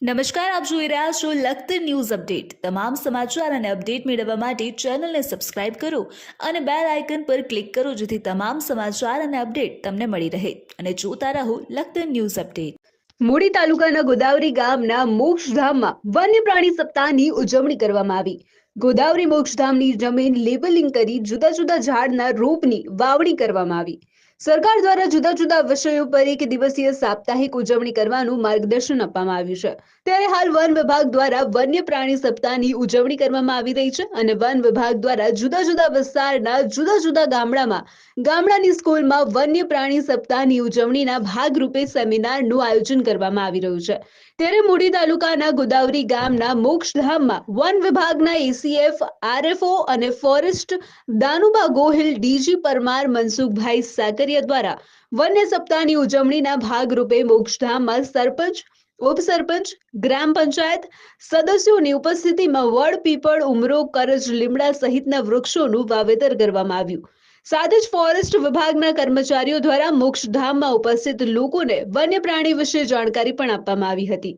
નમસ્કાર, આપ જોઈ રહ્યા છો લખતર ન્યૂઝ અપડેટ। તમામ સમાચાર અને અપડેટ મેળવવા માટે ચેનલને સબસ્ક્રાઇબ કરો અને બેલ આઇકન પર ક્લિક કરો, જેથી તમામ સમાચાર અને અપડેટ તમને મળી રહે અને જોતા રહો લખતર ન્યૂઝ અપડેટ। મૂડી તાલુકાના ગોદાવરી ગામના મોક્ષધામમાં વન્ય પ્રાણી સપ્તાહની ઉજવણી કરવામાં આવી। ગોદાવરી મોક્ષધામની જમીન લેબલિંગ કરી જુદા જુદા ઝાડના રોપની વાવણી કરવામાં આવી। સરકાર દ્વારા જુદા જુદા વિષયો પર એક દિવસીય સાપ્તાહિક ઉજવણી કરવાનું માર્ગદર્શન આપવામાં આવ્યું છે। ત્યારે હાલ વન વિભાગ દ્વારા વન્ય પ્રાણી સપ્તાહની ઉજવણી કરવામાં આવી રહી છે અને વન વિભાગ દ્વારા જુદા જુદા વિસ્તારના જુદા જુદા ગામડાની સ્કૂલમાં વન્ય પ્રાણી સપ્તાહની ઉજવણીના ભાગરૂપે સેમિનારનું આયોજન કરવામાં આવી રહ્યું છે। ત્યારે મૂડી તાલુકાના ગોદાવરી ગામના મોક્ષધામમાં વન વિભાગના એસીએફ, આરએફઓ અને ફોરેસ્ટ દાનુબા ગોહિલ, ડીજી પરમાર, મનસુખભાઈ સાકરિયા દ્વારા વન્ય સપ્તાહની ઉજવણીના ભાગરૂપે મોક્ષધામમાં સરપંચ, ઉપસરપંચ, ગ્રામ પંચાયત સદસ્યોની ઉપસ્થિતિમાં વડ, પીપળ, ઉમરો, કરજ, લીમડા સહિતના વૃક્ષોનું વાવેતર કરવામાં આવ્યું। સાથે જ ફોરેસ્ટ વિભાગના કર્મચારીઓ દ્વારા મોક્ષધામમાં ઉપસ્થિત લોકોને વન્ય પ્રાણી વિશે જાણકારી પણ આપવામાં આવી હતી।